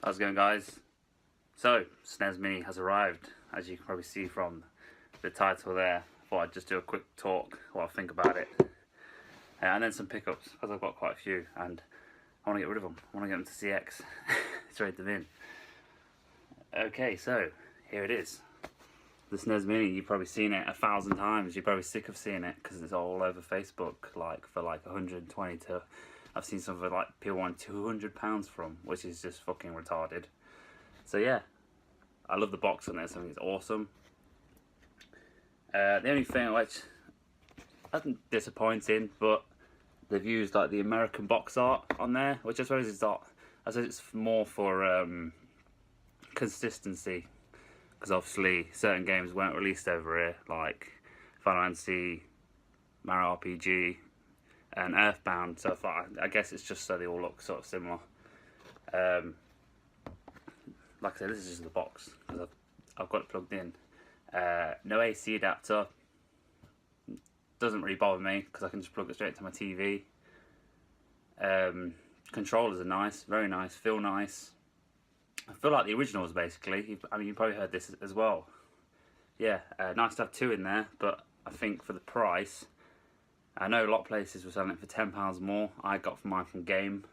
How's it going, guys? So, SNES Mini has arrived, as you can probably see from the title there. I thought I'd just do a quick talk, what I think about it. And then some pickups, because I've got quite a few, and I want to get rid of them. I want to get them to CX, trade them in. Okay, so, here it is. The SNES Mini, you've probably seen it 1,000 times. You're probably sick of seeing it, because it's all over Facebook, for 120 to... I've seen some of it, people want £200 from, which is just fucking retarded. So yeah, I love the box on this. I think it's awesome. The only thing which isn't disappointing, but they've used the American box art on there, which I suppose is not. I suppose it's more for consistency, because obviously certain games weren't released over here, like Final Fantasy, Mario RPG, and Earthbound. So I guess it's just so they all look sort of similar. Like I said, this is just the box because I've got it plugged in. No AC adapter. Doesn't really bother me because I can just plug it straight to my TV. Controllers are nice, very nice, feel nice. I feel like the originals basically. I mean, you probably heard this as well. Yeah, nice to have two in there, but I think for the price, I know a lot of places were selling it for £10 more. I got mine from Game.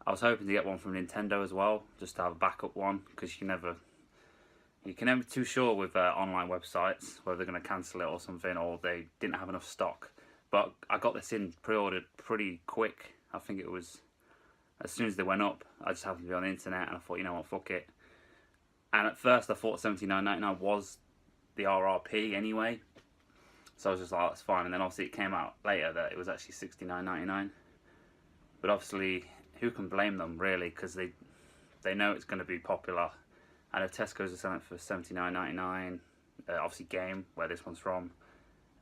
I was hoping to get one from Nintendo as well, just to have a backup one, because you can never be too sure with online websites whether they're going to cancel it or something, or they didn't have enough stock. But I got this in pre-ordered pretty quick. I think it was as soon as they went up. I just happened to be on the internet and I thought, you know what, fuck it. And at first I thought $79.99 was the RRP anyway, so I was just like, that's fine. And then obviously it came out later that it was actually $69.99. But obviously, who can blame them really, because they know it's going to be popular. I know Tesco's are selling it for $79.99. Obviously Game, where this one's from.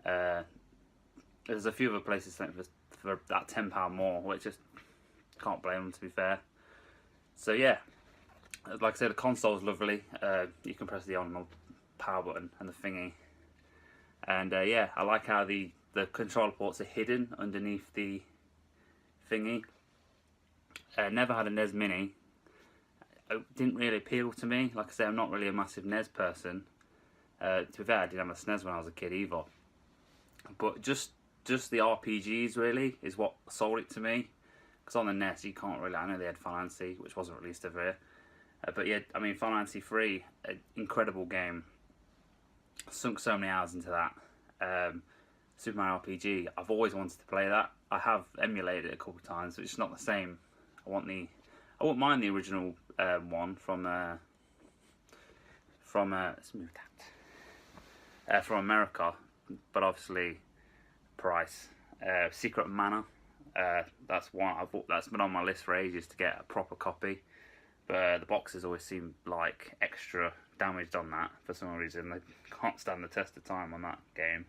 There's a few other places selling it for that £10 more, which just can't blame them, to be fair. So yeah, like I said, the console's lovely. You can press the on and off power button and the thingy. And yeah, I like how the controller ports are hidden underneath the thingy. Never had a NES Mini. It didn't really appeal to me. Like I say, I'm not really a massive NES person. To be fair, I didn't have a SNES when I was a kid either. But just the RPGs really is what sold it to me. Because on the NES you can't really. I know they had Final Fantasy, which wasn't released over here. But yeah, I mean Final Fantasy 3, incredible game. Sunk so many hours into that. Super Mario RPG, I've always wanted to play that. I have emulated it a couple of times, but it's not the same. I wouldn't mind the original one from let's move that. From America, but obviously price. Secret Mana, that's one that's been on my list for ages to get a proper copy, but the boxes always seem like extra damaged on that for some reason. They can't stand the test of time on that game.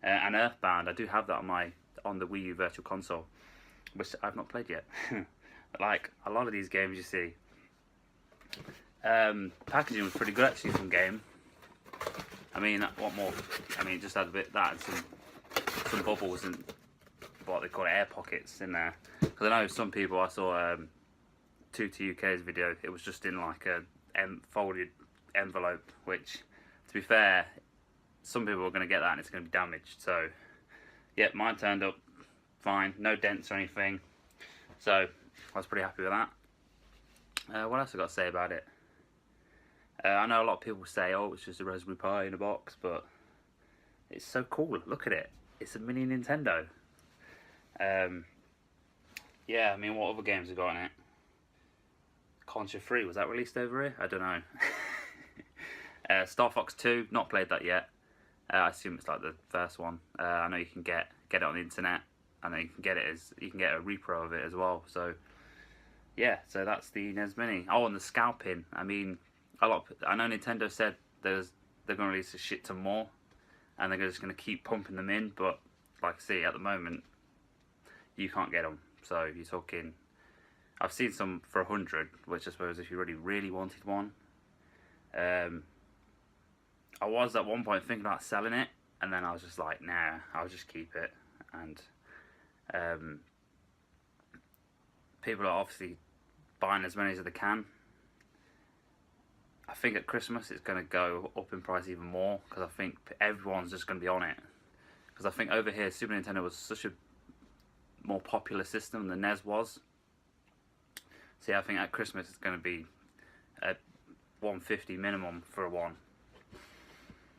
And Earthbound, I do have that on the Wii U Virtual Console, which I've not played yet. Like a lot of these games, you see, packaging was pretty good actually from Game. I mean, what more? I mean, just had a bit of that and some bubbles and what they call air pockets in there. Because I know some people, I saw 2TUK's video, it was just in like a folded envelope, which, to be fair, some people are going to get that and it's going to be damaged. So yeah, mine turned up fine, no dents or anything, so I was pretty happy with that. What else I got to say about it? I know a lot of people say, oh, it's just a Raspberry Pi in a box, but it's so cool. Look at it, it's a mini Nintendo. Yeah, I mean, what other games have got in it? Contra 3, was that released over here? I don't know. Star Fox 2, not played that yet. I assume it's like the first one. I know you can get it on the internet. I know you can get a repro of it as well. So yeah, so that's the NES Mini. Oh, and the scalping. I mean, I know Nintendo said they're going to release a shit ton more, and they're just going to keep pumping them in. But like I see, at the moment, you can't get them. So you're talking. I've seen some for 100, which I suppose if you really wanted one. I was at one point thinking about selling it, and then I was just like, nah, I'll just keep it. And people are obviously buying as many as they can, I think at Christmas it's going to go up in price even more, because I think everyone's just going to be on it. Because I think over here Super Nintendo was such a more popular system than NES was. So yeah, I think at Christmas it's going to be a 150 minimum for a one,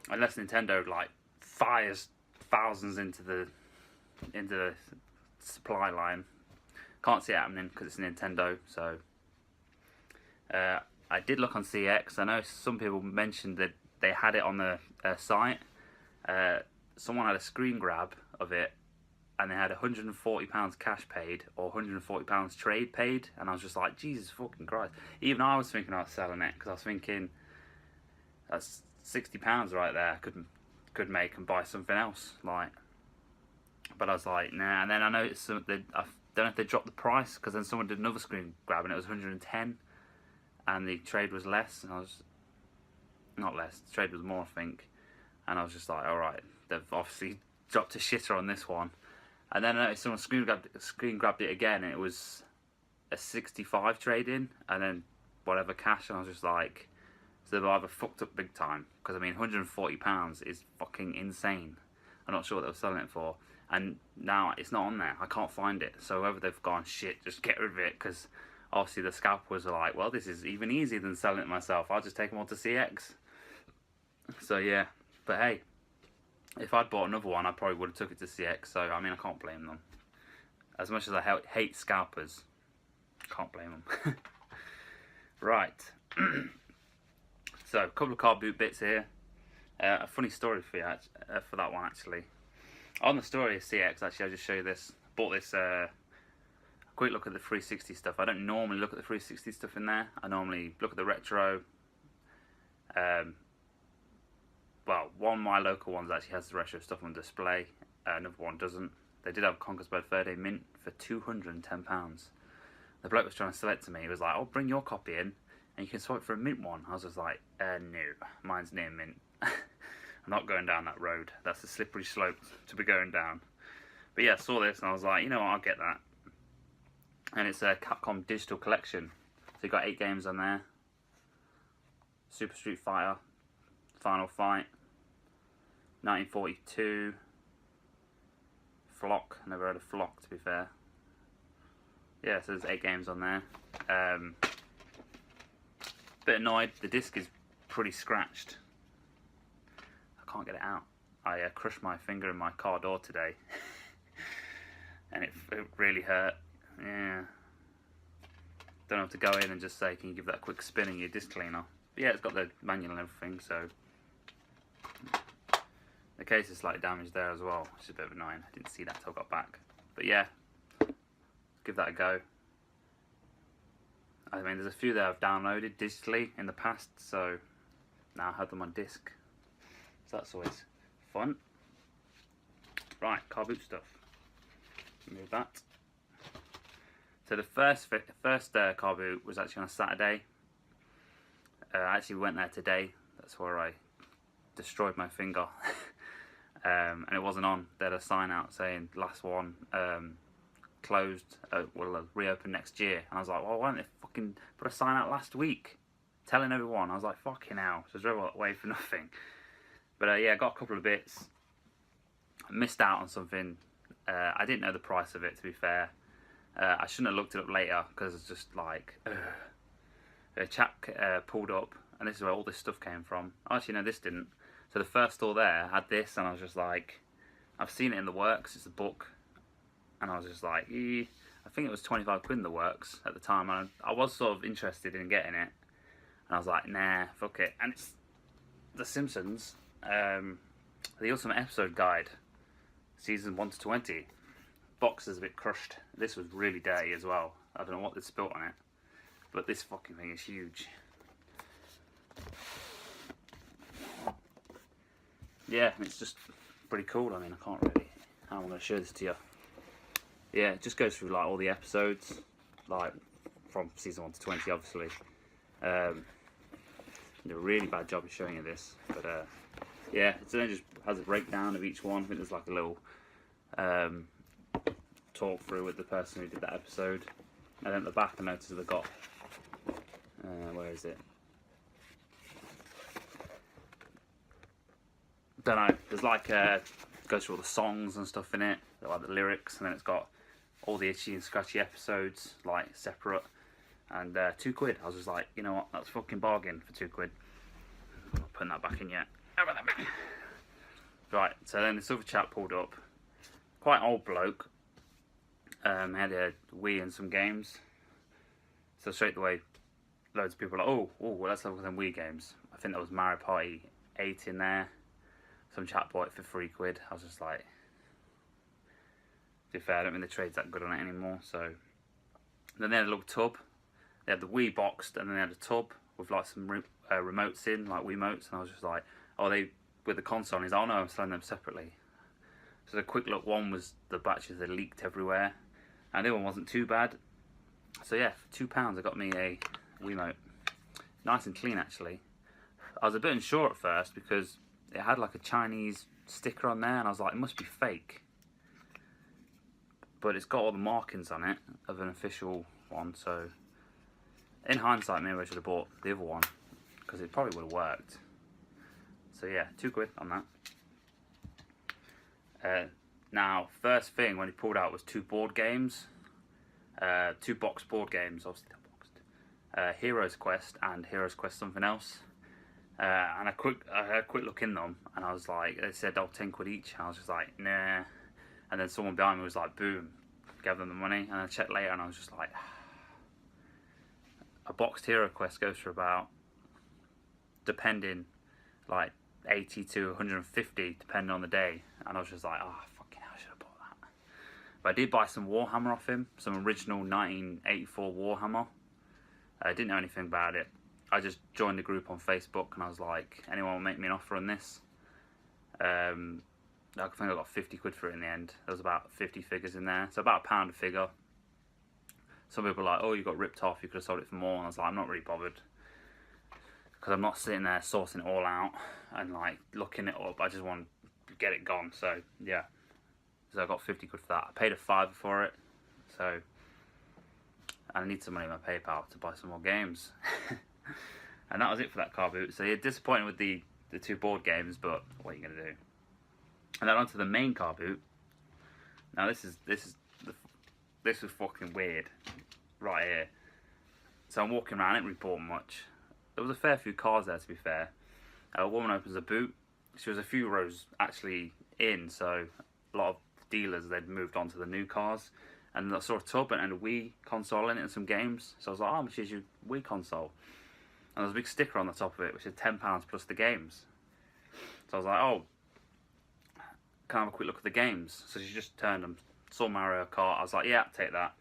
unless Nintendo like fires thousands into the supply line. Can't see it happening because it's Nintendo. So I did look on CX. I know some people mentioned that they had it on the site. Someone had a screen grab of it, and they had £140 cash paid or £140 trade paid, and I was just like, Jesus fucking Christ. Even I was thinking about selling it, because I was thinking that's £60 right there. Could make and buy something else, like. But I was like, nah. And then I noticed I don't know if they dropped the price, because then someone did another screen grab and it was 110, and the trade was less, and I was not less. The trade was more, I think. And I was just like, all right, they've obviously dropped a shitter on this one. And then I noticed someone screen grabbed it again, and it was a 65 trade in, and then whatever cash, and I was just like, so they've either fucked up big time, because I mean £140 is fucking insane. I'm not sure what they were selling it for, and now it's not on there. I can't find it. So whether they've gone, shit, just get rid of it, because obviously the scalpers are like, well, this is even easier than selling it myself. I'll just take them all to CX. So yeah, but hey, if I'd bought another one, I probably would have took it to CX. So I mean, I can't blame them. As much as I hate scalpers, can't blame them. Right. So a couple of Carboot bits here. A funny story for you for that one, actually. On the story of CX, actually, I'll just show you this. I bought this. Quick look at the 360 stuff. I don't normally look at the 360 stuff in there. I normally look at the retro. Well, one of my local ones actually has the retro stuff on display. Another one doesn't. They did have Conquest Bird Third Day mint for £210. The bloke was trying to sell it to me. He was like, "Oh, bring your copy in, and you can swipe for a mint one." I was just like, "No, mine's near mint. I'm not going down that road. That's a slippery slope to be going down." But yeah, I saw this and I was like, you know what, I'll get that. And it's a Capcom digital collection. So you've got 8 games on there. Super Street Fighter, Final Fight, 1942, Flock. Never heard of Flock, to be fair. Yeah, so there's 8 games on there. Bit annoyed, the disc is pretty scratched. I can't get it out. I crushed my finger in my car door today. And it really hurt. Yeah. Don't have to go in and just say, can you give that a quick spin in your disc cleaner? But yeah, it's got the manual and everything, so. The case is slightly damaged there as well, which is a bit of annoying. I didn't see that till I got back. But yeah, give that a go. I mean, there's a few that I've downloaded digitally in the past, so now I have them on disc. So that's always fun. Right, Carboot stuff. Move that. So the first Carboot was actually on a Saturday. I actually went there today. That's where I destroyed my finger. And it wasn't on. They had a sign out saying last one closed, will reopen next year. And I was like, well, why didn't they fucking put a sign out last week telling everyone? I was like, fucking hell. So I drove away for nothing. But yeah, I got a couple of bits. I missed out on something. I didn't know the price of it, to be fair. I shouldn't have looked it up later, because it's just like, a chap pulled up, and this is where all this stuff came from. Actually, no, this didn't. So the first store there had this, and I was just like, I've seen it in the works. It's a book, and I was just like, I think it was 25 quid in the works at the time. And I was sort of interested in getting it, and I was like, nah, fuck it. And it's The Simpsons, the Ultimate Episode Guide, season 1 to 20. Box is a bit crushed. This was really dirty as well. I don't know what they spilt on it, but this fucking thing is huge. Yeah, it's just pretty cool. I mean, I can't really. How am I going to show this to you? Yeah, it just goes through like all the episodes, like from season 1 to 20, obviously. Did a really bad job of showing you this, but yeah, it just has a breakdown of each one. I think there's like a little talk through with the person who did that episode, and then at the back I noticed they got where is it? don't know. There's like goes through all the songs and stuff in it, like the lyrics, and then it's got all the itchy and scratchy episodes like separate. And £2. I was just like, you know what? That's a fucking bargain for £2. I'm not putting that back in yet. Right. So then this other chap pulled up, quite old bloke. Had a Wii and some games. So straight away, loads of people were like, oh, well, let's have some Wii games. I think there was Mario Party 8 in there. Some chap bought it for £3. I was just like, to be fair, I don't think the trade's that good on it anymore. So then they had a little tub. They had the Wii boxed, and then they had a tub with like some remotes in, like Wiimotes. And I was just like, oh, they with the console. And he's like, oh no, I'm selling them separately. So a quick look, one was the batches that leaked everywhere, and the other one wasn't too bad. So yeah, for £2 I got me a Wiimote. Nice and clean actually. I was a bit unsure at first because it had like a Chinese sticker on there, and I was like, it must be fake. But it's got all the markings on it of an official one, so in hindsight maybe I should have bought the other one, because it probably would have worked. So yeah, £2 on that. Now, first thing when he pulled out was 2 board games. 2 box board games, obviously they're boxed. Heroes Quest and Heroes Quest something else. And I had a quick look in them, and I was like, they said, oh, £10 each. And I was just like, nah. And then someone behind me was like, boom, gave them the money. And I checked later, and I was just like, a boxed Hero Quest goes for about, depending, like 80 to 150, depending on the day. And I was just like, oh, fucking hell, I should have bought that. But I did buy some Warhammer off him, some original 1984 Warhammer. I didn't know anything about it. I just joined the group on Facebook, and I was like, anyone will make me an offer on this? I think I got £50 for it in the end. There was about 50 figures in there, so about £1 a figure. Some people were like, oh, you got ripped off, you could have sold it for more. And I was like, I'm not really bothered, because I'm not sitting there sourcing it all out and like looking it up. I just want to get it gone. So yeah, so I got £50 for that. I paid a £5 for it, so I need some money in my PayPal to buy some more games. And that was it for that Carboot. So yeah, disappointed with the 2 board games, but what are you gonna do? And then onto the main Carboot. Now this is fucking weird, right here. So I'm walking around, I didn't really bought much. There was a fair few cars there, to be fair. A woman opens a boot. She was a few rows actually in, so a lot of dealers, they'd moved on to the new cars. And I saw a tub and a Wii console in it and some games. So I was like, oh, how much is your Wii console? And there's a big sticker on the top of it, which is £10 plus the games. So I was like, oh, can I have a quick look at the games? So she just turned and saw Mario Kart. I was like, yeah, take that.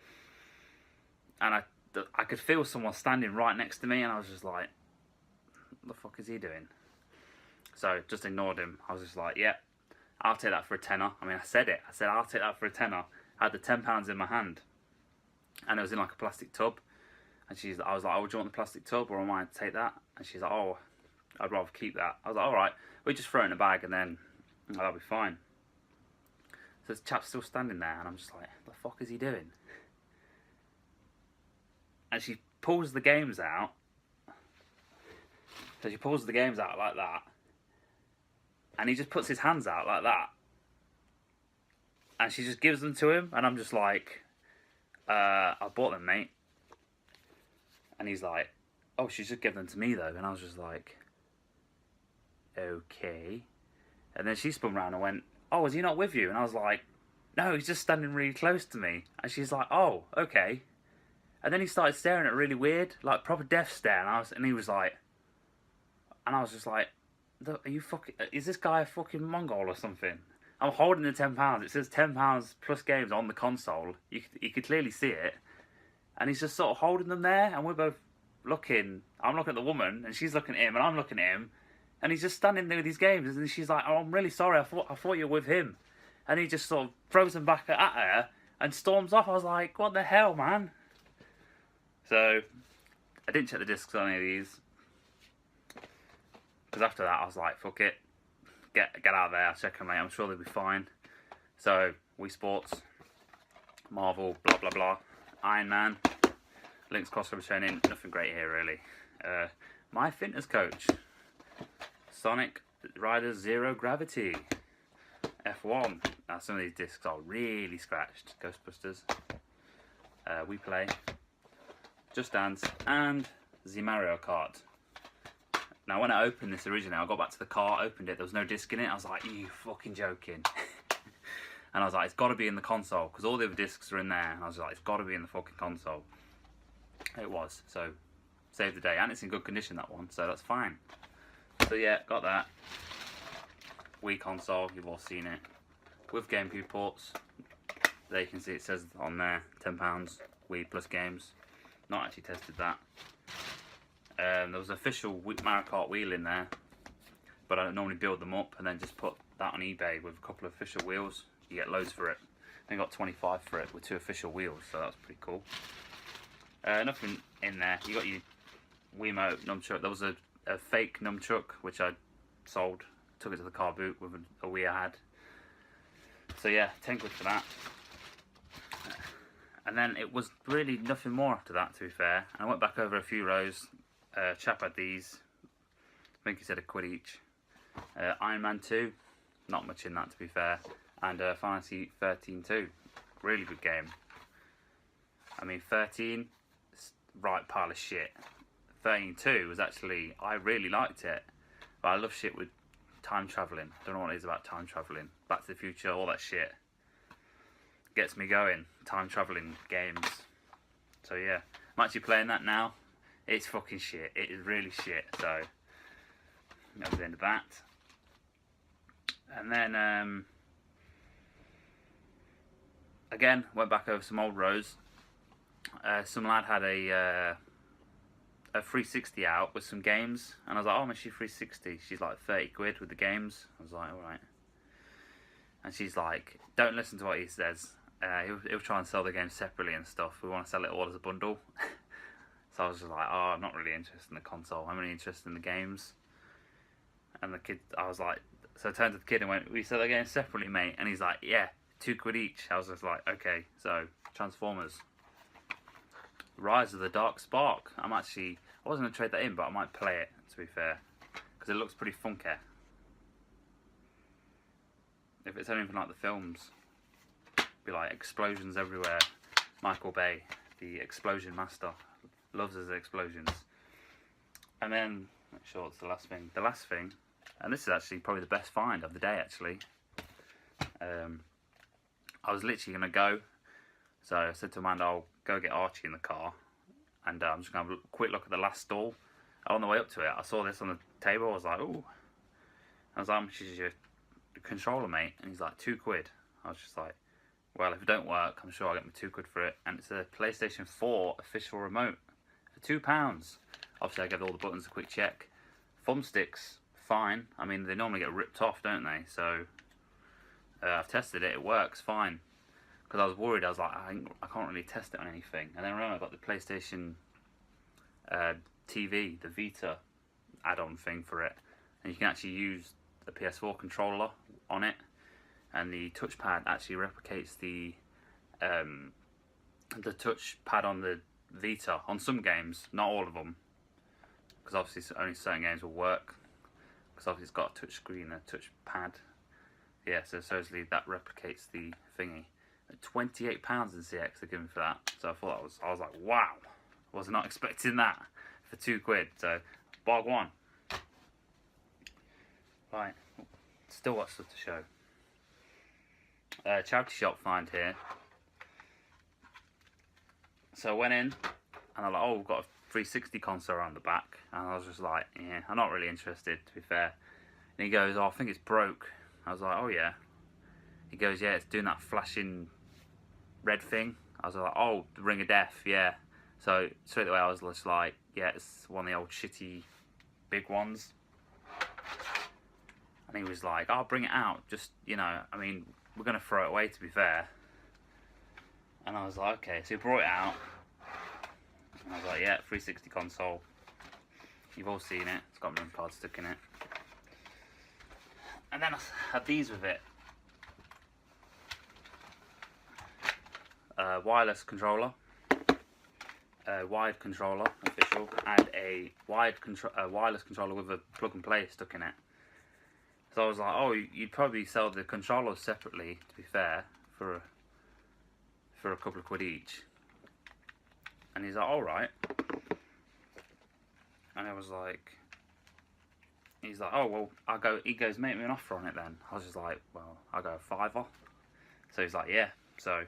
And I could feel someone standing right next to me, and I was just like, what the fuck is he doing? So just ignored him. I was just like, yeah, I'll take that for a tenner. I mean, I said it. I said, I'll take that for a tenner. I had the £10 in my hand, and it was in like a plastic tub. And I was like, oh, do you want the plastic tub, or am I to take that? And she's like, oh, I'd rather keep that. I was like, all right, we just throw it in a bag, and then that'll be fine. So this chap's still standing there, and I'm just like, what the fuck is he doing? And she pulls the games out. So she pulls the games out like that, and he just puts his hands out like that, and she just gives them to him, and I'm just like, I bought them, mate. And he's like, oh, she's just given them to me though. And I was just like, okay. And then she spun around and went, oh, is he not with you? And I was like, no, he's just standing really close to me. And she's like, oh, okay. And then he started staring at it really weird, like proper death stare. And he was like, and I was just like, are you fucking, is this guy a fucking Mongol or something? I'm holding the £10. It says £10 plus games on the console. You could clearly see it. And he's just sort of holding them there, and we're both looking. I'm looking at the woman, and she's looking at him, and I'm looking at him. And he's just standing there with these games, and she's like, oh, I'm really sorry, I thought you were with him. And he just sort of throws them back at her and storms off. I was like, what the hell, man? So, I didn't check the discs on any of these. Because after that, I was like, fuck it. Get out of there, I'll check them later, I'm sure they'll be fine. So, Wii Sports, Marvel, blah, blah, blah. Iron Man, Link's crossover training, nothing great here really. My fitness coach, Sonic Riders Zero Gravity. F1. Now some of these discs are really scratched. Ghostbusters. We Play. Just Dance. And the Mario Kart. Now when I opened this originally, I got back to the car, opened it, there was no disc in it. I was like, you fucking joking. And I was like, it's got to be in the console, because all the other discs are in there. And I was like, it's got to be in the fucking console. It was, so saved the day. And it's in good condition, that one, so that's fine. So yeah, got that. Wii console, you've all seen it. With GameCube ports. There you can see it says on there, £10, Wii plus games. Not actually tested that. There was an official Mario Kart wheel in there, but I don't normally build them up and then just put that on eBay with a couple of official wheels. You get loads for it. I got 25 for it with 2 official wheels, so that's pretty cool. Nothing in there. You got your Wiimote nunchuck. There was a fake nunchuck which I sold. Took it to the Carboot with a Wii I had. So yeah, 10 quid for that. And then it was really nothing more after that, to be fair. And I went back over a few rows. Chap had these. I think he said £1 each. Iron Man 2. Not much in that, to be fair. And Final Fantasy 13 too. Really good game. I mean, 13, right pile of shit. 13 2 was actually, I really liked it. But I love shit with time travelling. Don't know what it is about time travelling. Back to the Future, all that shit. Gets me going. Time travelling games. So yeah, I'm actually playing that now. It's fucking shit. It is really shit. So that was the end of that. And then again, went back over some old rows. Some lad had a 360 out with some games, and I was like, oh, she 360. She's like 30 quid with the games. I was like, alright. And she's like, don't listen to what he says. He'll try and sell the games separately and stuff. We want to sell it all as a bundle. So I was just like, oh, I'm not really interested in the console. I'm really interested in the games. And the kid, I was like, so I turned to the kid and went, we sell the games separately, mate. And he's like, yeah, £2 each. I was just like, okay. So Transformers. Rise of the Dark Spark. I wasn't going to trade that in, but I might play it, to be fair. Because it looks pretty funky. If it's anything like the films. Be like explosions everywhere. Michael Bay, the explosion master. Loves his explosions. And then, make sure it's the last thing. The last thing, and this is actually probably the best find of the day, actually. I was literally going to go. So I said to Amanda, I'll go get Archie in the car. And I'm just going to have a quick look at the last stall. And on the way up to it, I saw this on the table. I was like, ooh. I was like, how much is your controller, mate? And he's like, £2. I was just like, well, if it don't work, I'm sure I'll get me £2 for it. And it's a PlayStation 4 official remote for £2. Obviously, I gave all the buttons a quick check. Thumbsticks, fine. I mean, they normally get ripped off, don't they? So I've tested it. It works fine. Because I was worried. I was like, I can't really test it on anything. And then I remember I got the PlayStation TV, the Vita add-on thing for it. And you can actually use the PS4 controller on it. And the touchpad actually replicates the touchpad on the Vita on some games, not all of them, because obviously only certain games will work. Because obviously it's got a touch screen, a touchpad. Yeah, so supposedly that replicates the thingy. £28 in CX they're giving for that. So I was like, wow, was not expecting that for £2. So bog one. Right, still got stuff to show. Charity shop find here. So I went in and I'm like, oh, we've got a 360 console around the back. And I was just like, yeah, I'm not really interested, to be fair. And he goes, oh, I think it's broke. I was like, oh yeah. He goes, yeah, it's doing that flashing red thing. I was like, oh, the Ring of Death, yeah. So straight away I was just like, yeah, it's one of the old shitty big ones. And he was like, I'll bring it out. Just, you know, I mean, we're going to throw it away, to be fair. And I was like, okay. So he brought it out. And I was like, yeah, 360 console. You've all seen it. It's got memory card stuck in it. And then I had these with it. Wireless controller. Wired controller, official. And a wireless controller with a plug and play stuck in it. So I was like, oh, you'd probably sell the controllers separately, to be fair, for a couple of quid each. And he's like, all right. And I was like, he's like, oh, well, he goes, make me an offer on it then. I was just like, well, I'll go $5. So he's like, yeah. So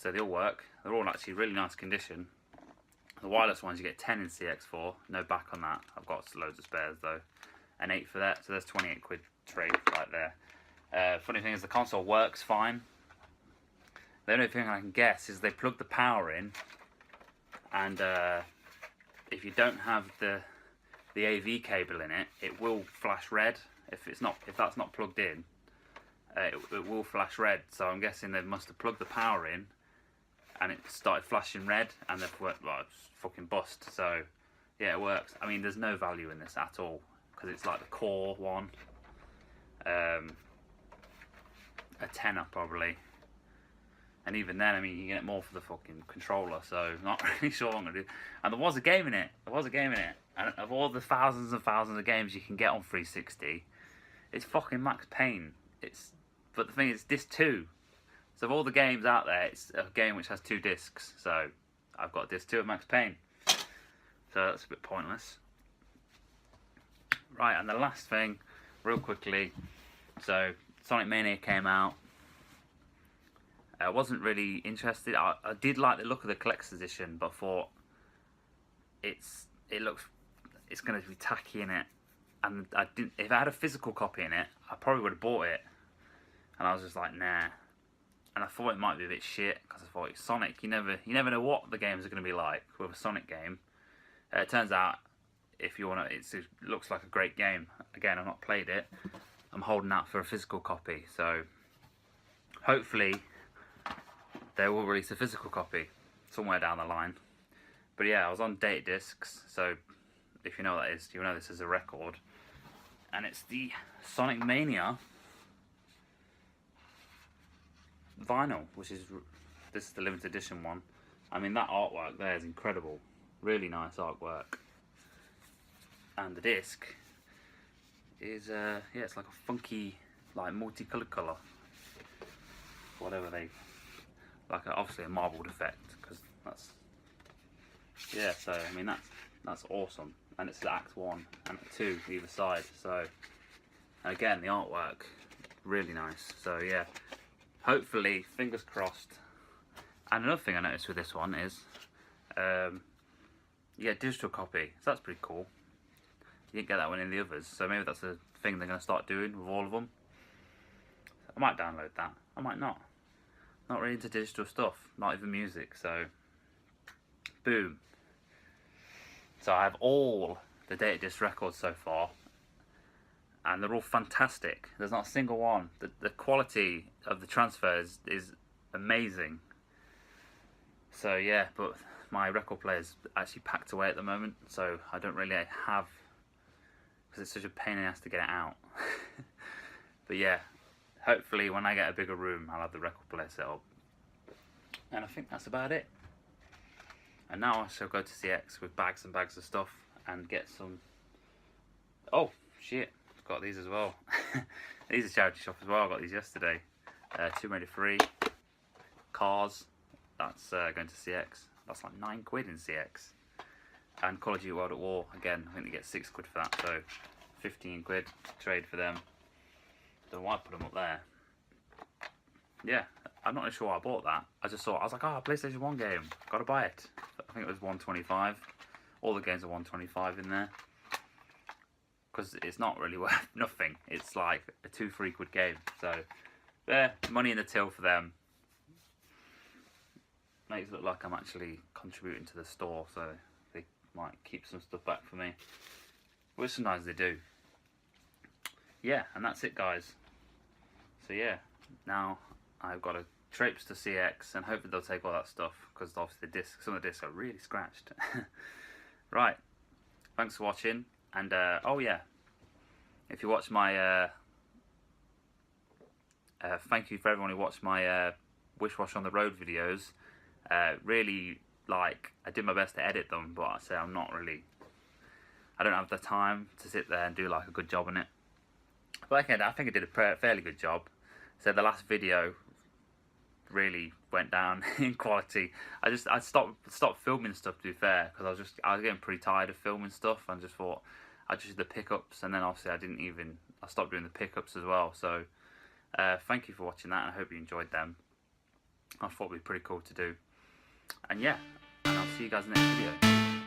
they all work. They're all actually really nice condition. The wireless ones you get 10 in CX for, no back on that. I've got loads of spares though. And 8 for that, so there's 28 quid trade right there. Funny thing is the console works fine. The only thing I can guess is they plug the power in, and if you don't have the AV cable in it, it will flash red. If that's not plugged in, it will flash red. So I'm guessing they must have plugged the power in, and it started flashing red, and they've worked like fucking bust. So yeah, it works. I mean, there's no value in this at all because it's like the core one, a tenner probably. And even then, I mean, you get more for the fucking controller, so not really sure what I'm going to do. And there was a game in it. And of all the thousands and thousands of games you can get on 360, it's fucking Max Payne. But the thing is, disc 2. So of all the games out there, it's a game which has 2 discs. So I've got disc 2 of Max Payne. So that's a bit pointless. Right, and the last thing, real quickly. So Sonic Mania came out. I wasn't really interested. I did like the look of the collector's edition, but thought it's going to be tacky in it. And I didn't. If I had a physical copy in it, I probably would have bought it. And I was just like, nah. And I thought it might be a bit shit because I thought it's Sonic. You never know what the games are going to be like with a Sonic game. It turns out, if you want to, it looks like a great game. Again, I've not played it. I'm holding out for a physical copy. So hopefully they will release a physical copy somewhere down the line. But yeah, I was on data discs, so if you know what that is, you'll know this is a record. And it's the Sonic Mania vinyl, this is the limited edition one. I mean, that artwork there is incredible. Really nice artwork. And the disc is, yeah, it's like a funky, like multicolored colour. Whatever like obviously a marbled effect, because that's, yeah, so I mean that's awesome. And it's Act 1 and Act 2 either side, so, and again the artwork really nice. So yeah, hopefully, fingers crossed. And another thing I noticed with this one is you get a digital copy, so that's pretty cool. You didn't get that one in the others, so maybe that's a thing they're going to start doing with all of them. I might download that, I might not. Not really into digital stuff, not even music, so boom. So I have all the data disc records so far, and they're all fantastic. There's not a single one. The quality of the transfers is amazing. So yeah, but my record player's actually packed away at the moment, so I don't really have, because it's such a pain in the ass to get it out. But yeah, hopefully when I get a bigger room, I'll have the record player set up. And I think that's about it. And now I shall go to CX with bags and bags of stuff and get some... Oh, shit. I've got these as well. These are charity shop as well. I got these yesterday. Tomb Raider 3. Cars. That's going to CX. That's like 9 quid in CX. And Call of Duty World at War. Again, I think they get 6 quid for that. So 15 quid trade for them. Don't know why I put them up there. Yeah, I'm not really sure why I bought that. I was like, oh, PlayStation 1 game, gotta buy it. I think it was 125. All the games are 125 in there. Because it's not really worth nothing. It's like a 2-3 quid game. So, there, money in the till for them. Makes it look like I'm actually contributing to the store, so they might keep some stuff back for me. Which sometimes they do. Yeah, and that's it, guys. So yeah, now I've got to traipse to CX and hopefully they'll take all that stuff, because obviously some of the discs are really scratched. Right, thanks for watching, and oh yeah, if you watch my thank you for everyone who watched my Wish Wash on the Road videos. Really, like, I did my best to edit them, but I say I don't have the time to sit there and do like a good job on it. But again, I think I did a fairly good job. So the last video really went down in quality. I stopped filming stuff, to be fair, because I was getting pretty tired of filming stuff, and just thought I just did the pickups, and then obviously I stopped doing the pickups as well. So thank you for watching that, and I hope you enjoyed them. I thought it'd be pretty cool to do. And yeah, and I'll see you guys in the next video.